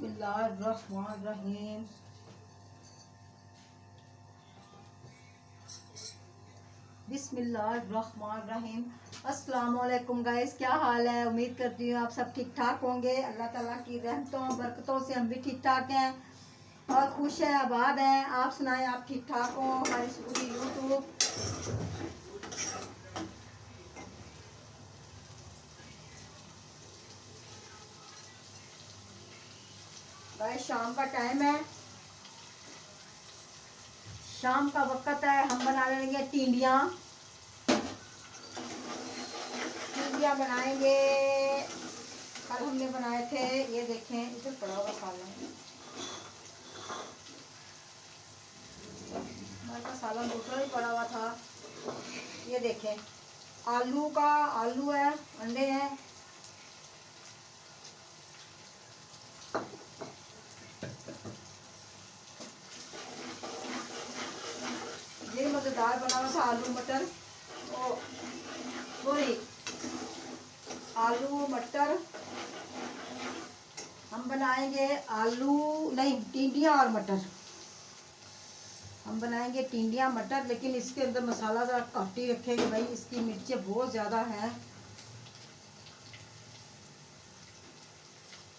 बिस्मिल्लाहिर्रहमानिर्रहीम। बिस्मिल्लाहिर्रहमानिर्रहीम। अस्सलामुअलैकुम गाइस, क्या हाल है? उम्मीद करती हूँ आप सब ठीक ठाक होंगे। अल्लाह ताला की रहमतों बरकतों से हम भी ठीक ठाक हैं और खुश हैं, आबाद हैं। आप सुनाएं, आप ठीक ठाक हो? हमारी पूरी यूट्यूब गाइस, शाम का टाइम है, शाम का वक्त है। हम बना लेंगे टिंडियाँ। टिंडियाँ बनाएंगे। कल हमने बनाए थे, ये देखें, इधर पड़ा हुआ सालन। हमारे पास सालन दूसरा भी पड़ा हुआ था। ये देखें, आलू है, अंडे हैं। ये मज़ेदार बना हुआ था आलू मटर, ओ सॉरी, आलू मटर। हम बनाएंगे आलू नहीं, टिंडियाँ और मटर। हम बनाएंगे टिंडियाँ मटर, लेकिन इसके अंदर मसाला ज़रा घट ही रखेंगे भाई, इसकी मिर्चें बहुत ज़्यादा हैं।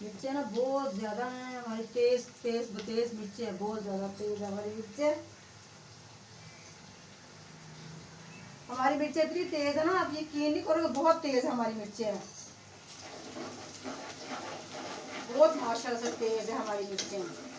मिर्चें ना बहुत ज़्यादा हैं हमारी, तेज़ बतेज़ मिर्चें हैं, बहुत ज़्यादा तेज़ है हमारी मिर्चें। हमारी मिर्चें इतनी तेज़ है ना, आप यकीन नहीं करोगे, बहुत तेज़ हमारी मिर्चें हैं, बहुत माशाल्लाह से तेज़ है हमारी मिर्चें।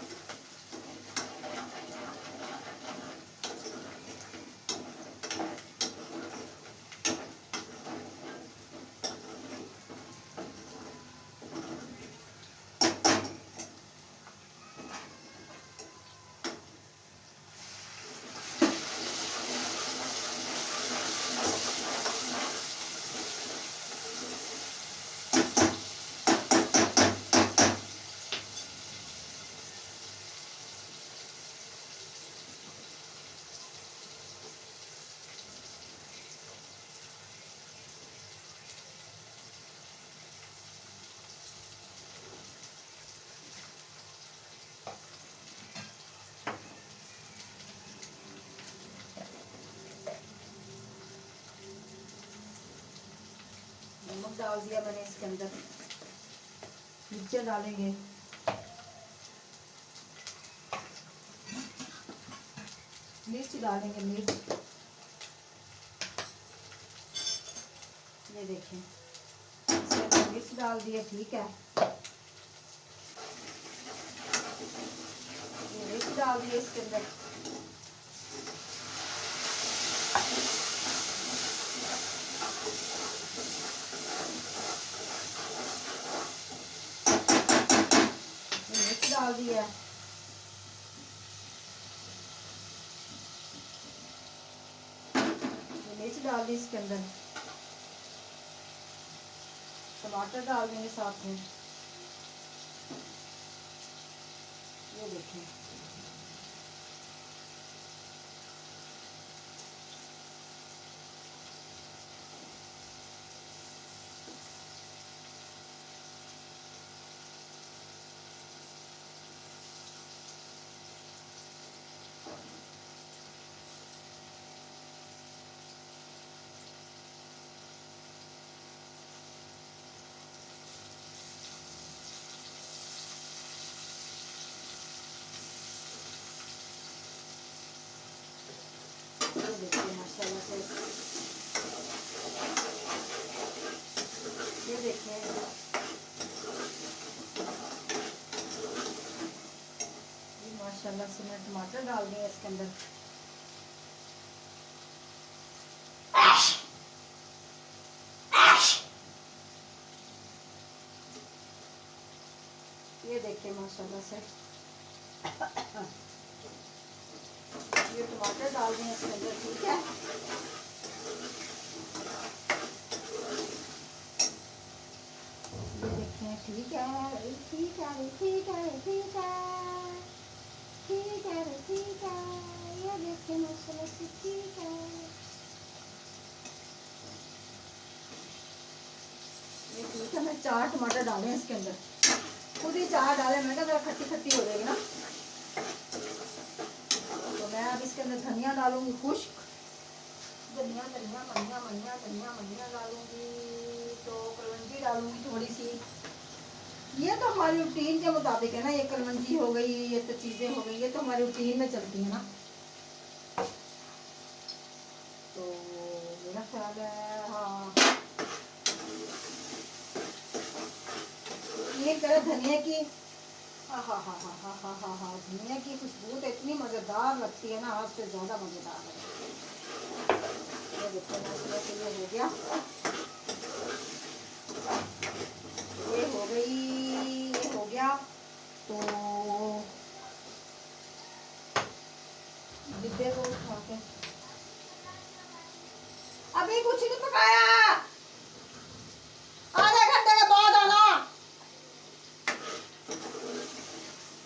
नमक डाल दिया मैंने इसके अंदर, मिर्चें डालेंगे। मिर्च डालेंगे, मिर्च। ये देखें, इसके अंदर मिर्च डाल दिए, ठीक है। ये मिर्च डाल दिए इसके अंदर। मिर्च डाल दिया, मिर्च डाल दी इसके अंदर। टमाटर डाल देंगे साथ में। ये देखें, ये देखिए माशाल्लाह से। ये देखें, ये माशाल्लाह से मैं टमाटर डाल दिए इसके अंदर। ये देखिए माशाल्लाह से, ये टमाटर डाल दें इसके अंदर, ठीक है। ये देखें, ठीक है, ठीक है, ठीक है, ठीक है, ठीक है, ठीक है। ये देखें माशाल्लाह से, ठीक है। ये ठीक है, मैं 4 टमाटर डाले हैं इसके अंदर। खुद ही चार डाले, मैंने कहा जरा खट्टी खट्टी हो जाएगी ना। तो मैं अब इसके अंदर धनिया डालूंगी, खुश्क धनिया, धनिया मनिया मनिया धनिया मनिया डालूंगी। तो कलवंजी डालूंगी थोड़ी सी। ये तो हमारी रूटीन के मुताबिक है ना, ये कलवंजी हो गई, ये तो चीज़ें हो गई, ये तो हमारी रूटीन में चलती है ना। तो मेरा ख्याल है हाँ, ये करो धनिया की, हाँ हाँ हाँ हाँ हाँ हाँ हाँ हाँ, धनिया की खुशबू तो इतनी मज़ेदार लगती है ना, आज से ज़्यादा मज़ेदार है। ये देखो मसाला से ये हो गया, ये हो गई, ये हो गया। तो डिब्बे को उठा के अभी कुछ नहीं पकाया, आधे घंटे के बाद आना।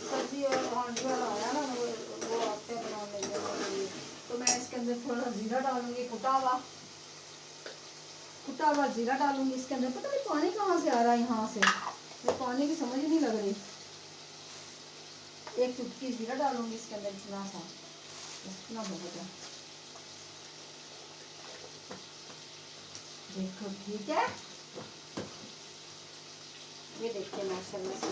सब्जी और हांडी वाला आया ना, वो आते बनाने के लिए। तो मैं इसके अंदर थोड़ा जीरा डालूंगी, कुटा हुआ जीरा डालूंगी इसके अंदर। पता नहीं पानी कहाँ से आ रहा है, यहाँ से तो पानी की समझ नहीं लग रही। एक चुटकी जीरा डालूंगी इसके अंदर, इतना सा, इतना बहुत है। देखो ठीक है, ये देखिए माशाल्लाह से।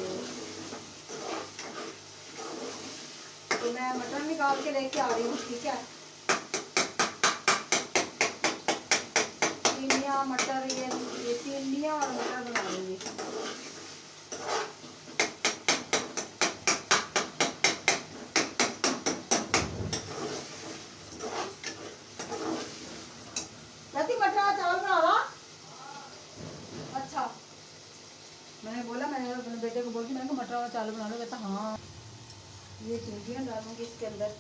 तो मैं मटर निकाल के लेके आ रही हूँ, ठीक है। तीनिया मटर, ये तीनिया और मटर बना लूंगी। मटर चावल बना ला। अच्छा, मैंने बोला, मैंने अपने बेटे को बोलती, मैंने कहा मटर और चावल बना लो। कहता हाँ। ये चीज़ें डालूंगी इसके अंदर।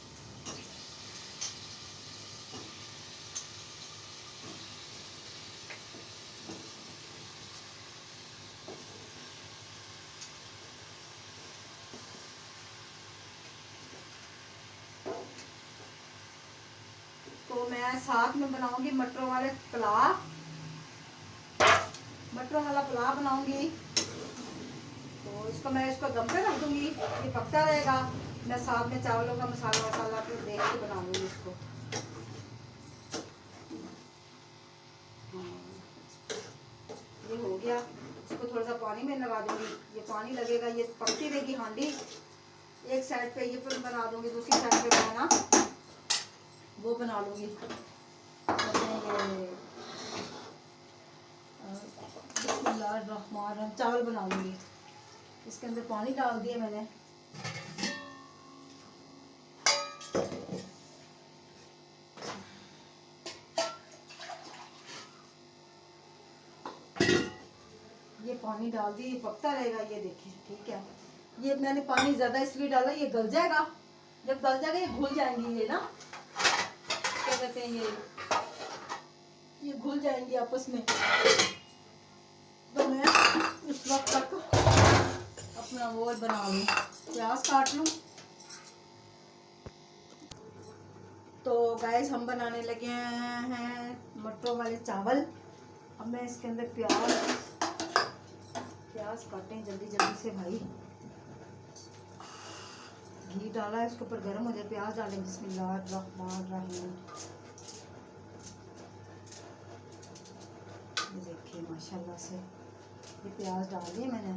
तो मैं साथ में बनाऊंगी मटरों वाले पुलाव, मटरों वाला पुलाव बनाऊंगी। तो इसको मैं दम पे रख दूंगी, ये पकता रहेगा। मैं साथ में चावलों का मसाला वसाला फिर देख के बनाऊंगी इसको। ये हो गया, इसको थोड़ा सा पानी में लगा दूंगी। ये पानी लगेगा, ये पकती रहेगी हांडी। एक साइड पे ये फिर बना दूंगी, दूसरी साइड पे बनाना वो बना लूंगी। ये चावल बना लूंगी। इसके अंदर पानी डाल दिया मैंने। ये पानी डाल दिया, ये पकता रहेगा। ये देखिए ठीक है, ये मैंने पानी ज़्यादा इसलिए डाला, ये गल जाएगा। जब गल जाएगा ये घुल जाएंगी, ये ना क्या कहते हैं, ये घुल जाएंगी आपस में। तो मैं उस वक्त तक अपना वो बना लूँ, प्याज काट लूँ। तो गाइस हम बनाने लगे हैं मटरों वाले चावल। अब मैं इसके अंदर प्याज काटें जल्दी जल्दी से भाई। घी डाला है, इसके ऊपर गर्म हो जाए, प्याज डालें। बिस्मिल्लाहिर्रहमानिर्रहीम। ये देखिए माशाल्लाह से ये प्याज डाल दिए मैंने।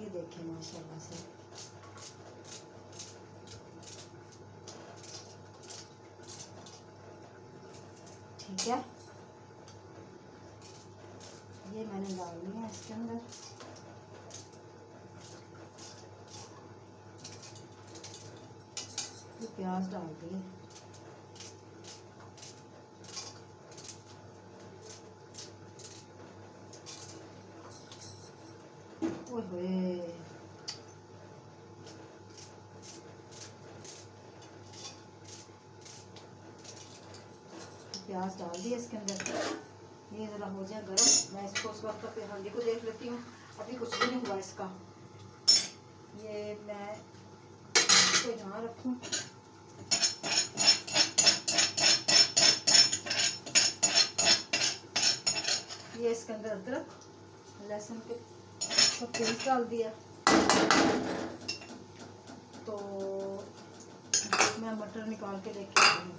ये देखिए माशाल्लाह से ठीक है। ये मैंने डाल दिया है इसके अंदर। ये प्याज डाल दिए। ओए प्याज डाल दिए इसके अंदर। ये ज़रा हो जाए गर्म, मैं इसको उस वक्त पे हांडी को देख लेती हूँ। अभी कुछ भी नहीं हुआ इसका। ये मैं इसको यहाँ रखूँ। ये इसके अंदर अदरक लहसुन के पेस्ट डाल दिया। तो मैं मटर निकाल के लेके आई हूँ।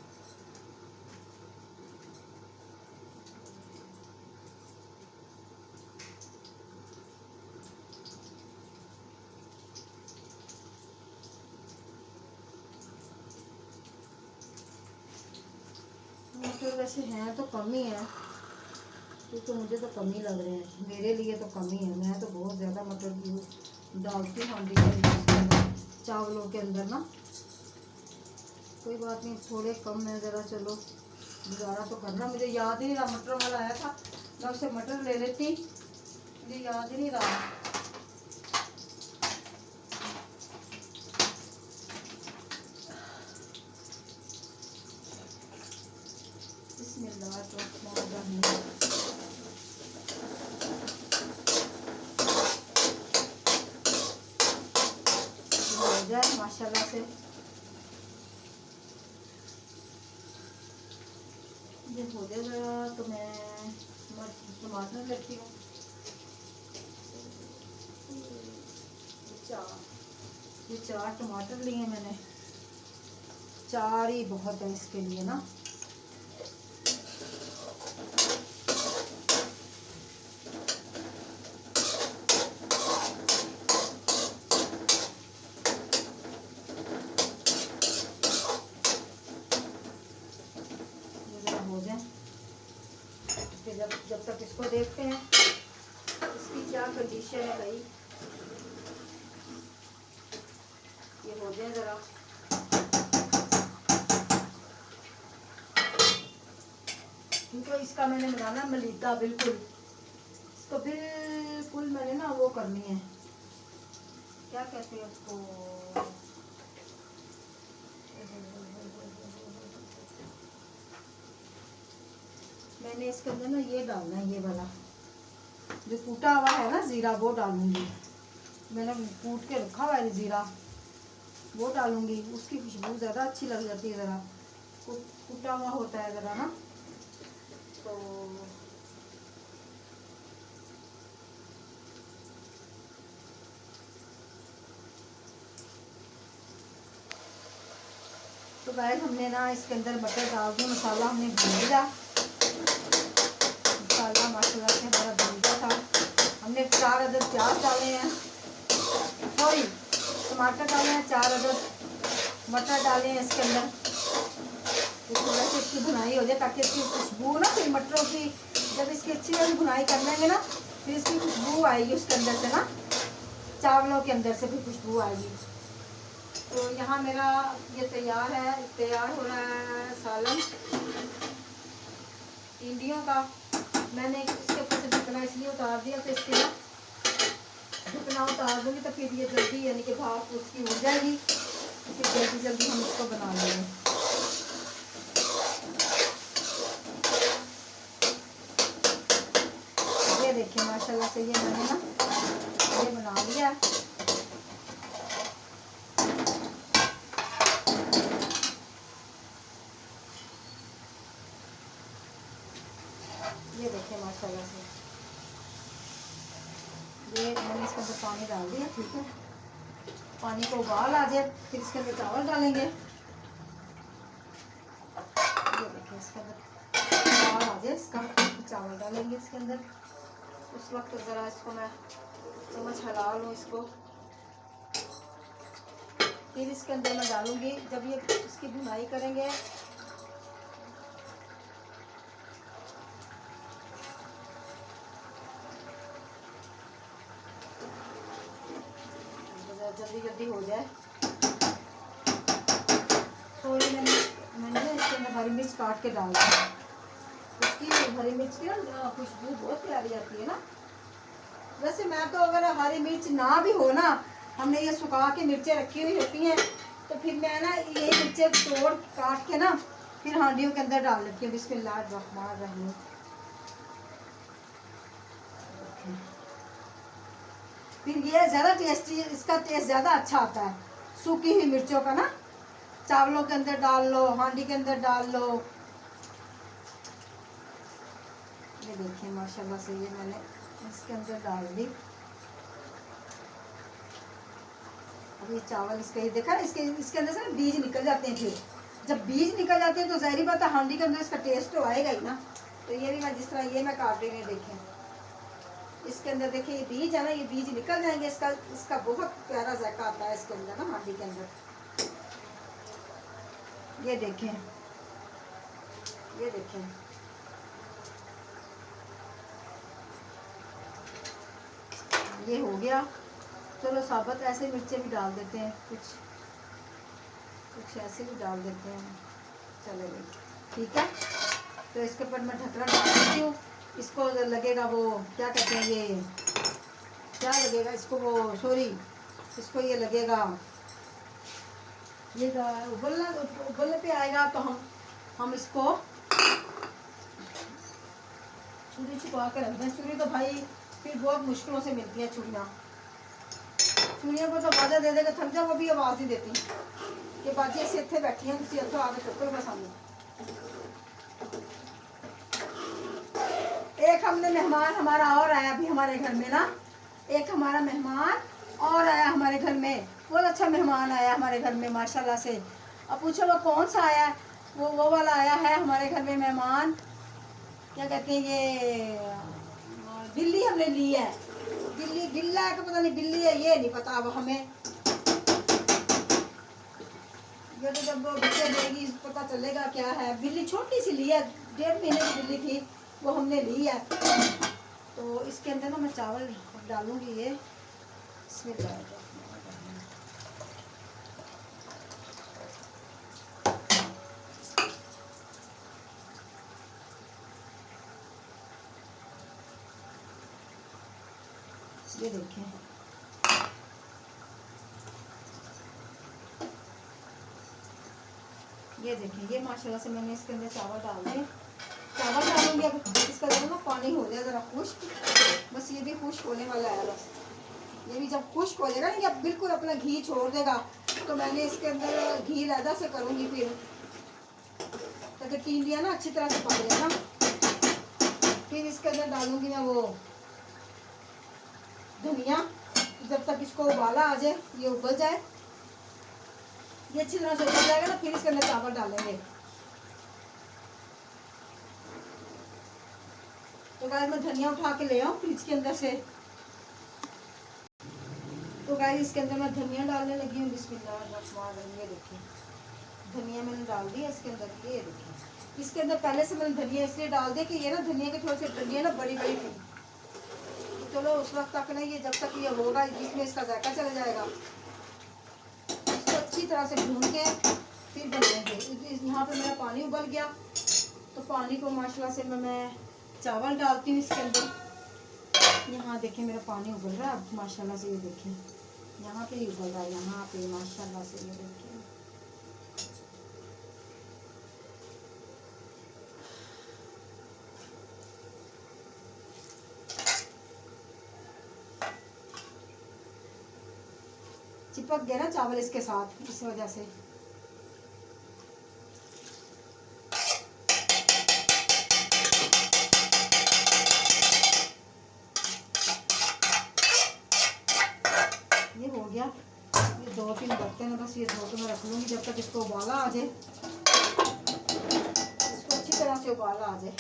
मटर वैसे हैं तो कम ही है, क्योंकि मुझे तो कम ही लग रहे हैं, मेरे लिए तो कम ही है। मैं तो बहुत ज़्यादा मटर डालती हूँ हांडी के अंदर, चावलों के अंदर ना। कोई बात नहीं, थोड़े कम है ज़रा, चलो गुजारा तो करना। मुझे याद ही नहीं रहा, मटर वाला आया था, मैं उससे मटर ले लेती, मुझे याद ही नहीं रहा। हो जाए माशाल्लाह से। ये हो जाए ज़रा तो मैं टमाटर लेती हूँ। ये 4 टमाटर लिए मैंने, 4 ही बहुत है इसके लिए ना। हो जाए फिर जब तक इसको देखते हैं इसकी क्या कंडीशन है भाई। ये हो जाए ज़रा, क्योंकि इसका मैंने बनाना मलीदा, बिल्कुल इसको बिल्कुल मैंने ना वो करनी है, क्या कहते हैं उसको, मैंने इसके अंदर ना ये डालना है, ये वाला जो कूटा हुआ है ना ज़ीरा, वो डालूंगी। मैंने कूट के रखा हुआ है ज़ीरा, वो डालूंगी, उसकी खुशबू ज़्यादा अच्छी लग जाती है, ज़रा कूटा हुआ होता है ज़रा ना। तो गाइस हमने ना इसके अंदर मटर डाल दिया, मसाला हमने भून लिया, मसाला माशाल्लाह से हमारा भून गया था। हमने 4 अदद प्याज डाले हैं, सॉरी टमाटर डाले हैं, 4 अदद मटर डाले हैं इसके अंदर। तो थोड़ा सी इसकी भुनाई हो जाए ताकि इसकी खुशबू ना, फिर मटरों की जब इसकी अच्छी तरह भुनाई कर लेंगे ना, फिर इसकी खुशबू आएगी उसके अंदर से ना, चावलों के अंदर से भी खुशबू आएगी। तो यहाँ मेरा ये तैयार हो रहा है सालन टिंडियों का। मैंने इसके ऊपर से ढकना इसलिए उतार दिया, तो इसके ना ढकना उतार दूँगी तो फिर ये जल्दी यानी कि भाप उसकी उड़ जाएगी, फिर जल्दी जल्दी हम इसको बना लेंगे। ये देखिए माशाल्लाह से ये मैंने ना ये बना लिया। ये देखिए माशाल्लाह से ये मैंने इसके अंदर पानी डाल दिया, ठीक है। पानी को उबाल आ जाए फिर इसके अंदर चावल डालेंगे। ये देखिए इसके अंदर उबाल आ जाए इसका, चावल डालेंगे इसके अंदर। उस वक्त ज़रा इसको मैं चम्मच हिला लूँ इसको, फिर इसके अंदर मैं डालूँगी जब ये इसकी भुनाई करेंगे। जल्दी जल्दी हो जाए। थोड़ी मैंने इसके अंदर हरी मिर्च काट के डाल दी, उसकी हरी मिर्च की ना खुशबू बहुत प्यारी आती है ना। वैसे मैं तो अगर हरी मिर्च ना भी हो ना, हमने ये सुखा के मिर्चें रखी हुई होती हैं, तो फिर मैं ना ये मिर्चें तोड़ काट के ना फिर हांडियों के अंदर डाल लेती हूँ। बिस्मिल्लाहिर्रहमानिर्रहीम। फिर ये ज़्यादा टेस्टी, इसका टेस्ट ज़्यादा अच्छा आता है सूखी हुई मिर्चों का ना। चावलों के अंदर डाल लो, हांडी के अंदर डाल लो। ये देखिए माशाल्लाह से ये मैंने इसके अंदर डाल दी। अब ये चावल इसका ये देखा इसके अंदर से बीज निकल जाते हैं। फिर जब बीज निकल जाते हैं तो ज़ाहिर बात है हांडी के अंदर इसका टेस्ट तो आएगा ही ना। तो ये भी मैं जिस तरह ये मैं काट रही हूँ, देखें इसके अंदर देखिए ये बीज है ना, ये बीज निकल जाएंगे। इसका बहुत प्यारा जायका आता है इसके अंदर ना, हांडी के अंदर। ये देखें, ये देखें, ये हो गया। चलो साबुत ऐसे मिर्चें भी डाल देते हैं, कुछ ऐसे भी डाल देते हैं। चलो ठीक है, तो इसके ऊपर मैं ढकना डाल देती हूँ। इसको लगेगा वो क्या कहते हैं, ये क्या लगेगा इसको, वो सॉरी इसको ये लगेगा, ये उबलने पे आएगा तो हम इसको छुरी छुपा कर रखते हैं। छुरी तो भाई फिर बहुत मुश्किलों से मिलती है छुरियाँ। छुरियों को तो आवाज़ा दे देगा थक जाओ, वो भी आवाज़ ही देती कि बाजी ऐसे इतने बैठी हैं, किसी इतों आगे चुप करो सामने। एक हमने मेहमान हमारा और आया अभी हमारे घर में ना, एक हमारा मेहमान और आया हमारे घर में। बहुत अच्छा मेहमान आया हमारे घर में माशाल्लाह से। अब पूछो वो कौन सा आया, वो वाला आया है हमारे घर में मेहमान, क्या कहते हैं ये बिल्ली हमने ली है। बिल्ली बिल्ला है कि पता नहीं बिल्ली है, ये नहीं पता अब हमें। ये तो जब वो बच्चे देगी पता चलेगा क्या है। बिल्ली छोटी सी ली है, 1.5 महीने की बिल्ली थी, वो हमने ली है। तो इसके अंदर ना मैं चावल डालूंगी ये, इसमें ये देखें, ये देखें, ये माशाल्लाह से मैंने इसके अंदर चावल डाल दिए। चावल डालूंगी अब इसका जो ना पानी हो जाए ज़रा खुश्क, बस ये भी खुश्क होने वाला है। बस ये भी जब खुश्क हो जाएगा ना, ये बिल्कुल अपना घी छोड़ देगा, तो मैंने इसके अंदर घी लहदा से करूँगी फिर, ताकि टिंडियाँ ना अच्छी तरह से पक जाए ना। फिर इसके अंदर डालूंगी मैं वो धनिया। जब तक इसको उबाला आ जाए, ये उबल जाए, ये अच्छी तरह से उबल जाएगा ना, फिर इसके अंदर चावल डालेंगे। तो गाइस मैं धनिया उठा के ले आऊँ फ्रिज के अंदर से। तो गाइस इसके अंदर मैं धनिया डालने लगी हूँ। बिस्मिल्लाहिर्रहमानिर्रहीम। ये देखिए धनिया मैंने डाल दिया इसके अंदर। ये देखिए इसके अंदर पहले से मैंने धनिया इसलिए डाल दिया कि ये ना धनिया के थोड़े से डंडियाँ ना बड़ी बड़ी थी। तो चलो उस वक्त तक नहीं, ये जब तक ये होगा इसमें इसका जायका चला जाएगा। इसको अच्छी तरह से भून के फिर बनाएंगे। यहाँ पे मेरा पानी उबल गया, तो पानी को माशाल्लाह से मैं चावल डालती हूँ इसके अंदर। यहाँ देखिए मेरा पानी उबल रहा है अब माशाल्लाह से। ये देखिए यहाँ पे ही उबल रहा है, यहाँ पे माशाल्लाह से। ये देखिए चिपक गया ना चावल इसके साथ, इस वजह से। ये हो गया। ये 2-3 बर्तन है, बस ये धो के मैं रख लूँगी जब तक इसको उबाला आ जाए। इसको अच्छी तरह से उबाला आ जाए।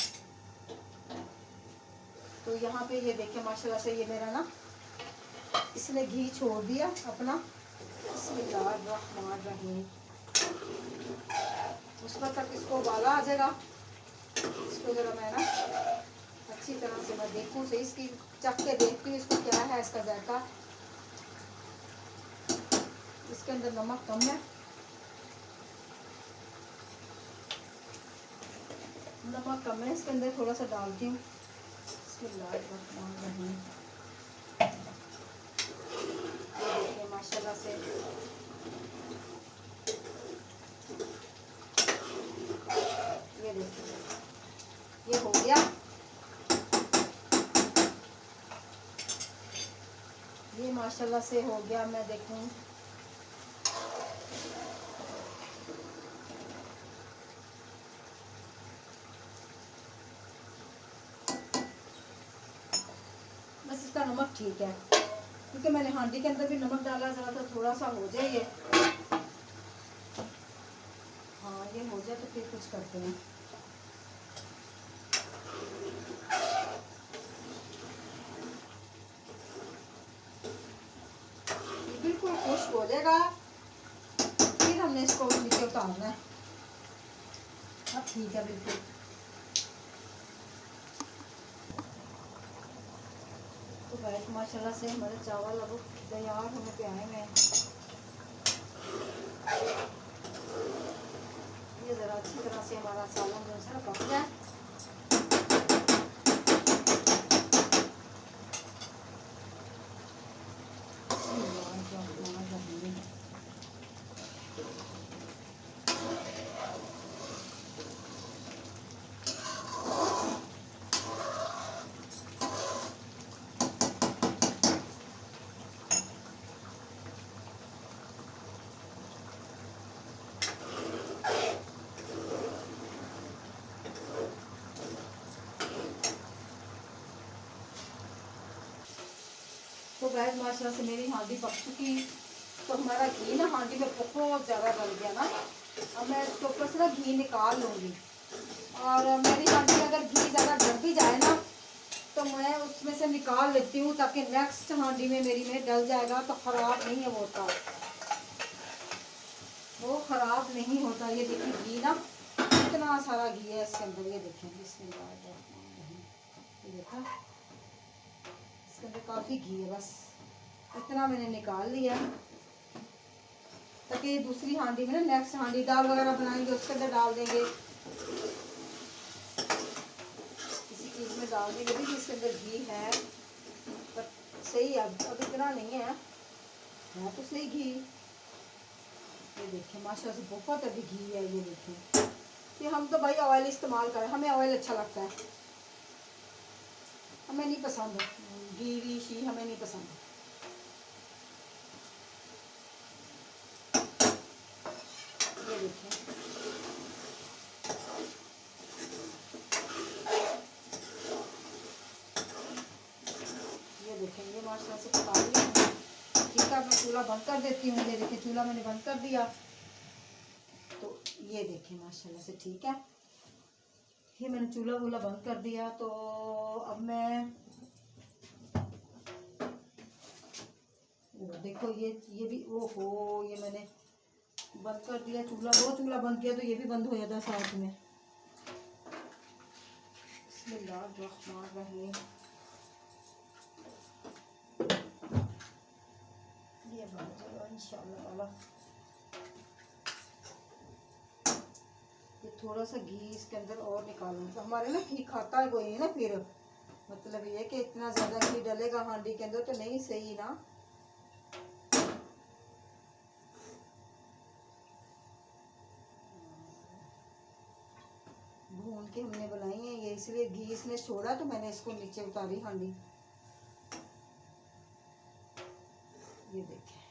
तो यहाँ पे ये देखें माशाल्लाह से ये मेरा ना इसने घी छोड़ दिया अपना। बिस्मिल्लाहिर्रहमानिर्रहीम। उस वक्त तक इसको उबाला आ जाएगा। इसको ज़रा मैं ना अच्छी तरह से मैं देखूँ से इसकी चख के देखती हूँ इसको क्या है इसका जायका। इसके अंदर नमक कम है, नमक कम है इसके अंदर, थोड़ा सा डालती हूँ। बिस्मिल्लाहिर्रहमानिर्रहीम। माशाल्लाह से ये देखिए ये हो गया। ये माशाल्लाह से हो गया। मैं देखूं बस इसका नमक ठीक है, क्योंकि मैंने हांडी के अंदर भी नमक डाला ज़रा, तो थोड़ा सा हो जाए ये। हाँ ये हो जाए तो फिर कुछ करते हैं। ये बिल्कुल खुश्क हो जाएगा, फिर हमने इसको नीचे उतारना है। अब ठीक है बिल्कुल। तो गाइस माशाल्लाह से हमारे चावल अब तैयार होने पे आए हुए हैं। ये ज़रा अच्छी तरह से हमारा सालन जो है पक जाए। तो गैस माशाल्लाह से मेरी हांडी पक चुकी। तो हमारा घी ना हांडी में बहुत ज़्यादा डल गया ना। अब मैं इसके ऊपर से ना घी निकाल लूँगी। और मेरी हांडी में अगर घी ज़्यादा डल भी जाए ना, तो मैं उसमें से निकाल लेती हूँ, ताकि नेक्स्ट हांडी में मेरी में डल जाएगा तो ख़राब नहीं होता, वो ख़राब नहीं होता। ये देखिए घी ना इतना सारा घी है इसके अंदर, ये देखें बिस्मिल्लाह, ये देखा इसके अंदर काफ़ी घी है। बस इतना मैंने निकाल लिया, ताकि दूसरी हांडी में ना, नेक्स्ट हांडी दाल वगैरह बनाएंगे उसके अंदर डाल देंगे, किसी चीज़ में डाल देंगे भी जिसके अंदर घी है। पर सही है, अब इतना नहीं है तो सही घी। ये देखिए माशाल्लाह से बहुत अभी घी है। ये देखिए कि हम तो भाई ऑयल इस्तेमाल करें, हमें ऑयल अच्छा लगता है, हमें नहीं पसंद घी वी शी, हमें नहीं पसंद। ये देखिए ये देखें, ये माशाल्लाह से पका लिया। ठीक है, मैं चूल्हा बंद कर देती हूँ। ये देखिए चूल्हा मैंने बंद कर दिया। तो ये देखिए माशाल्लाह से ठीक है, ये मैंने चूल्हा वूल्हा बंद कर दिया। तो अब मैं देखो ये भी, ओहो ये मैंने बंद कर दिया चूल्हा। वो चूल्हा बंद किया तो ये भी बंद हो जाता साथ में। बिस्मिल्लाहिर्रहमानिर्रहीम। ये बन जाएगा इंशाअल्लाह ताला। ये थोड़ा सा घी इसके अंदर और निकालूंगा। हमारे ना घी खाता है कोई ना, फिर मतलब ये कि इतना ज़्यादा घी डलेगा हांडी के अंदर तो नहीं सही ना। भून के हमने बनाई है ये, इसलिए घी इसने छोड़ा तो मैंने इसको नीचे उतारी हांडी। ये देखें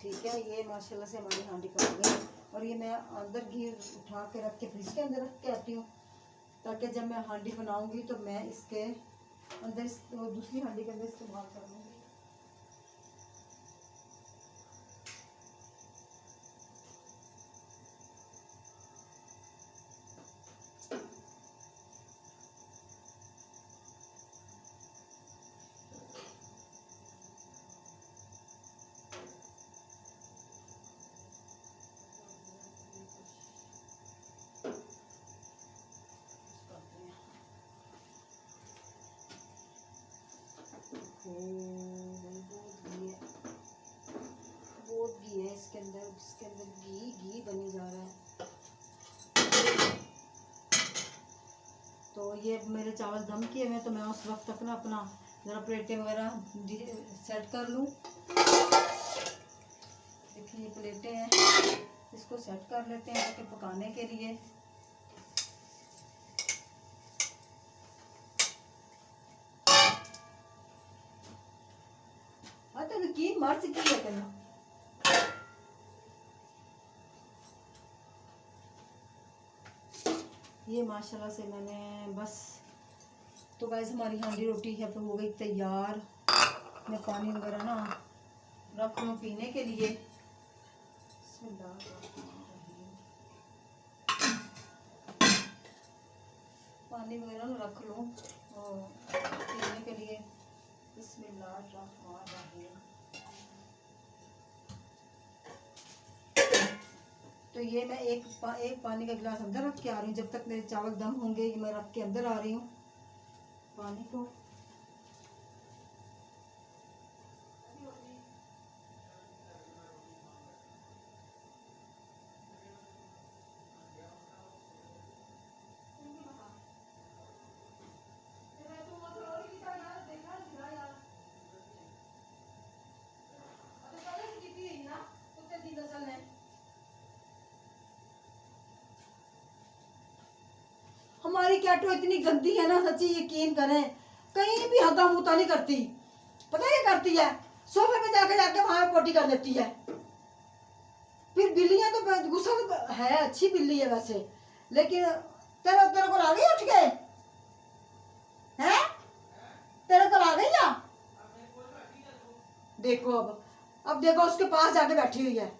ठीक है, ये माशाल्लाह से हमारी हांडी पक गई। और ये मैं अंदर घी उठा के रख के फ्रिज के अंदर रख के आती हूँ, ताकि जब मैं हांडी बनाऊंगी तो मैं इसके अंदर दूसरी हांडी के अंदर इस्तेमाल कर लूँगी। बहुत घी है इसके अंदर घी बनी जा रहा है। तो ये मेरे चावल दम किए हुए, तो मैं उस वक्त तक ना अपना ज़रा प्लेटें वगैरह सेट कर लूँ। देखिए ये प्लेटें हैं, इसको सेट कर लेते हैं ताकि पकाने के लिए। की मर्च की है तेना ये माशाल्लाह से मैंने बस, तो गाइस हमारी हांडी रोटी है तो हो गई तैयार। मैं पानी वगैरह ना रख लूँ पीने के लिए। पानी वगैरह ना रख लूँ पीने के लिए। बिस्मिल्लाहिर्रहमानिर्रहीम। तो ये मैं एक पानी का गिलास अंदर रख के आ रही हूँ। जब तक मेरे चावल दम होंगे ये मैं रख के अंदर आ रही हूँ पानी को। हमारी कैटो इतनी गंदी है ना, सच्ची यकीन करें, कहीं भी हदा मुता नहीं करती। पता है क्या करती है? सोफे पे जाके जाके वहां पोटी कर देती है। फिर बिल्लियां तो गुस्सा तो है, अच्छी बिल्ली है वैसे, लेकिन तेरे तेरे को आ गई उठ के हैं? तेरे को आ गई या देखो अब देखो उसके पास जाके बैठी हुई है।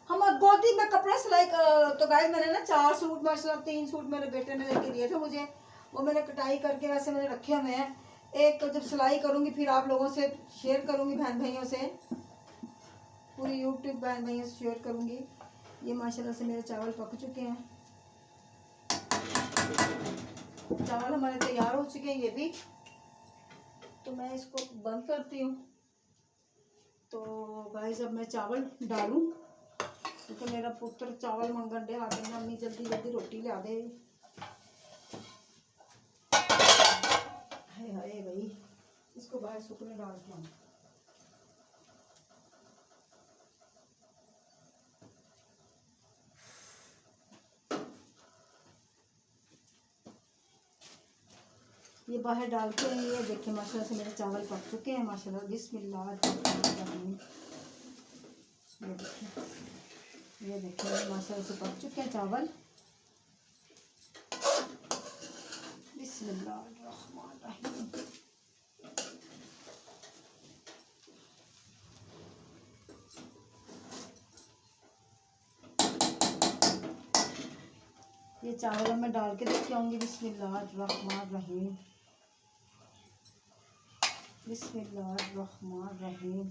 हम गोदी में कपड़ा सिलाई तो गाइस मैंने ना 4 सूट माशाल्लाह, 3 सूट मेरे बेटे ने लेके दिए थे मुझे, वो मैंने कटाई करके वैसे मैंने रखे हुए हैं। एक तो जब सिलाई करूंगी फिर आप लोगों से शेयर करूंगी, बहन भाइयों से, पूरी यूट्यूब बहन भाइयों से शेयर करूंगी। ये माशाल्लाह से मेरे चावल पक चुके हैं, चावल हमारे तैयार हो चुके हैं ये भी। तो मैं इसको बंद करती हूँ। तो गाइस अब मैं चावल डालूं क्योंकि मेरा पुत्र चावल मंगन दे आके ना, अम्मी जल्दी जल्दी रोटी ला दे। हाय हाय भाई, इसको बाहर सूखने डाल के आऊँ। ये बाहर डाल के, ये देखिए माशाल्लाह से मेरे चावल पक चुके हैं माशाल्लाह। बिस्मिल्लाह। ये देखिए माशाल्लाह से पक चुके हैं चावल। बिस्मिल्लाहिर्रहमानिर्रहीम। ये चावल मैं डाल के देख के आऊँगी। बिस्मिल्लाहिर्रहमानिर्रहीम। बिस्मिल्लाहिर्रहमानिर्रहीम।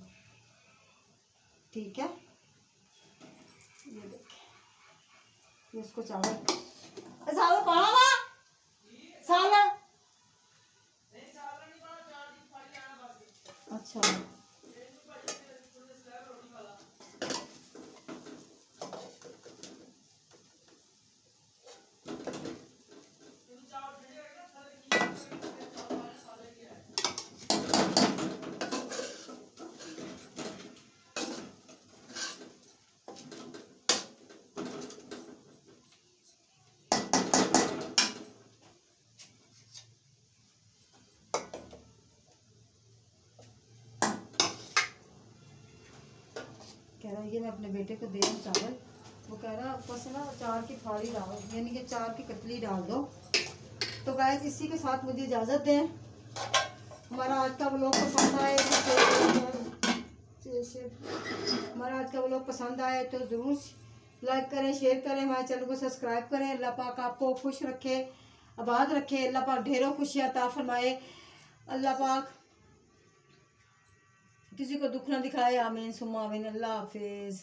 ठीक है, ये देखिए, ये इसको चावल पाना ना सालन। अच्छा कह रहा है ये मैं अपने बेटे को दे दूँ चावल। वो कह रहा है ऊपर से ना 4 की फाड़ी डालो, यानी कि 4 की कतली डाल दो। तो गाइस इसी के साथ मुझे इजाज़त दें। हमारा आज का व्लॉग पसंद आए हमारा आज का व्लॉग पसंद आए तो ज़रूर लाइक करें, शेयर करें, हमारे चैनल को सब्सक्राइब करें। अल्लाह पाक आपको खुश रखे, आबाद रखे। अल्लाह पाक ढेरों खुशियाँ अता फरमाए। अल्लाह पाक किसी को दुख ना दिखाए। आमीन सुम्मा आमीन। अल्लाह हाफिज़।